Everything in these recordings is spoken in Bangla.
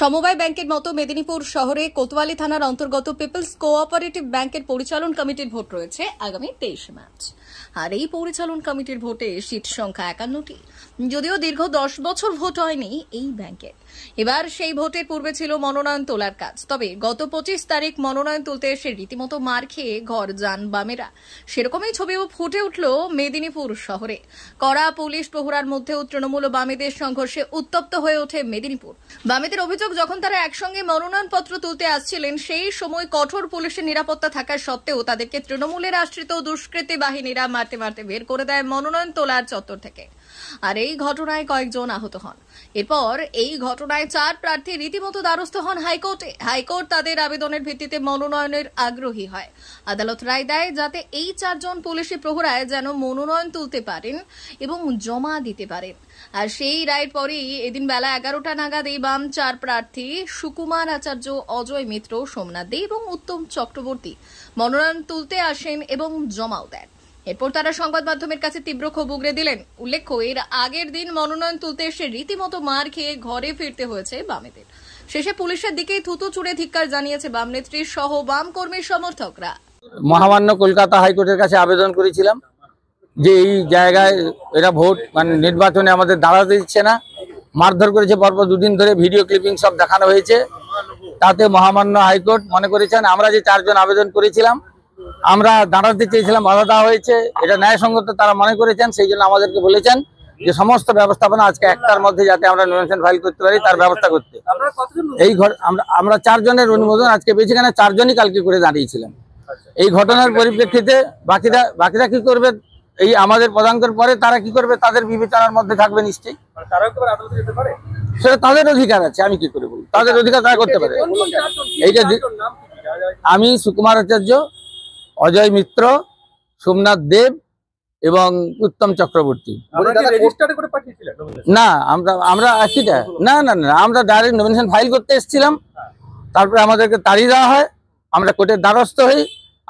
সমবায় ব্যাংকের মতো মেদিনীপুর শহরে কোতোয়ালি থানার অন্তর্গত পিপলস কোঅপারেটিভ ব্যাংকের পরিচালন কমিটির ভোট রয়েছে আগামী 23 মার্চ। আর এই পরিচালন কমিটির ভোটে সিট সংখ্যা 51টি। যদিও দীর্ঘ 10 বছর ভোট হয়নি এই ব্যাংকে, এবার সেই ভোটের পূর্বে ছিল মনোনয়ন তোলার কাজ। তবে গত 25 তারিখ মনোনয়ন তুলতে এসে রীতিমতো মার খেয়ে ঘর যান বামেরা। সেরকমই ছবিও ফুটে উঠল মেদিনীপুর শহরে। কড়া পুলিশ প্রহরার মধ্যেও তৃণমূল ও বামেদের সংঘর্ষে উত্তপ্ত হয়ে ওঠে মেদিনীপুর। বামেদের অভিযোগ, যখন তারা একসঙ্গে মনোনয়নপত্র তুলতে আসছিলেন সেই সময় কঠোর পুলিশের নিরাপত্তা থাকা সত্ত্বেও তাদেরকে তৃণমূলের আশ্রিত দুষ্কৃতী বাহিনীরা মারতে মারতে বের করে দেয় মনোনয়ন তোলার চত্বর থেকে। আর এই ঘটনায় কয়েকজন আহত হন। এরপর এই ঘটনায় 4 প্রার্থী রীতিমতো দ্বারস্থ হন হাইকোর্টে। হাইকোর্ট তাদের আবেদনের ভিত্তিতে মনোনয়নের আগ্রহী হয়। আদালত রায় দেয় যাতে এই 4 জন পুলিশি প্রহরায় যেন মনোনয়ন তুলতে পারেন এবং জমা দিতে পারেন। আর সেই রায়ের পরেই এদিন বেলা 11টা নাগাদ এই বাম 4 প্রার্থী সুকুমার আচার্য, অজয় মিত্র, সোমনাথ দে এবং উত্তম চক্রবর্তী মনোনয়ন তুলতে আসেন এবং জমাও দেন। এরপর তারা সংবাদ মাধ্যমের কাছে তীব্র ক্ষোভ উগরে দিলেন। উল্লেখ্য, এর আগের দিন মনোনয়ন তুলতে এসে রীতিমতো মার খেয়ে ঘরে ফিরতে হয়েছে বামেদের। শেষে পুলিশের দিকেই থুতু ছুড়ে ধিক্কার জানিয়েছে বাম নেত্রী সহ বাম কর্মীর সমর্থকরা। মহামান্য কলকাতা হাইকোর্টের কাছে আবেদন করেছিলাম যে এই জায়গায় এরা ভোট নির্বাচনে আমাদের দাঁড়াতে দিচ্ছে না, মারধর করেছে। পরপর 2 দিন ধরে ভিডিও ক্লিপিং সব দেখানো হয়েছে। তাতে মহামান্য হাইকোর্ট মনে করেছেন আমরা যে 4 জন আবেদন করেছিলাম, আমরা দাঁড়াতে চেয়েছিলাম, বাধা দেওয়া হয়েছে, এটা ন্যায়সঙ্গত তারা মনে করেছেন। সেই জন্য আমাদেরকে বলেছেন যে সমস্ত ব্যবস্থাপনা আজকে 1টার মধ্যে যাতে আমরা নমিনেশন ফাইল করতে পারি তার ব্যবস্থা করতে। এই আমরা 4 জনের অনুমোদন আজকে পেয়েছি, কেন 4 জনই কালকে করে দাঁড়িয়েছিলাম। এই ঘটনার পরিপ্রেক্ষিতে বাকিরা কি করবে, এই আমাদের পদাঙ্কের পরে তারা কি করবে তাদের বিবেচনার মধ্যে থাকবে নিশ্চয়ই। সেটা তাদের অধিকার আছে, আমি কি করে বলি, তাদের অধিকার তারা করতে পারে। এইটা আমি সুকুমার আচার্য, অজয় মিত্র, সোমনাথ দেব এবং উত্তম চক্রবর্তী। না, আমরা আশিটা না, আমরা ডাইরেক্ট নমিনেশন ফাইল করতে এসেছিলাম। তারপরে আমাদেরকে তাড়িয়ে দেওয়া হয়, আমরা কোর্টের দ্বারস্থ হই,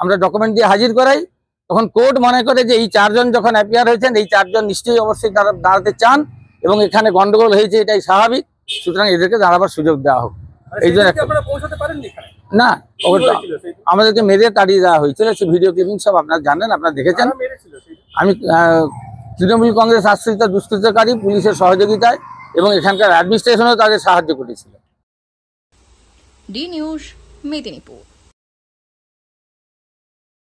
আমরা ডকুমেন্ট দিয়ে হাজির করাই। তখন কোর্ট মনে করে যে এই 4 জন যখন অ্যাপিয়ার হয়েছেন, এই 4 জন নিশ্চয়ই অবশ্যই দাঁড়াতে চান এবং এখানে গন্ডগোল হয়েছে, এটাই স্বাভাবিক, সুতরাং এদেরকে দাঁড়াবার সুযোগ দেওয়া হোক। এই জন্য না, আমাদেরকে মেরে তাড়িয়ে দেওয়া হয়েছিল। সে ভিডিও ক্লিপিং সব আপনারা জানেন, আপনারা দেখেছেন। আমি তৃণমূল কংগ্রেস আশ্রিত দুষ্কৃতকারী পুলিশের সহযোগিতায় এবং এখানকার অ্যাডমিনিস্ট্রেশনও তাদের সাহায্য করেছিল। D news, Medinipur.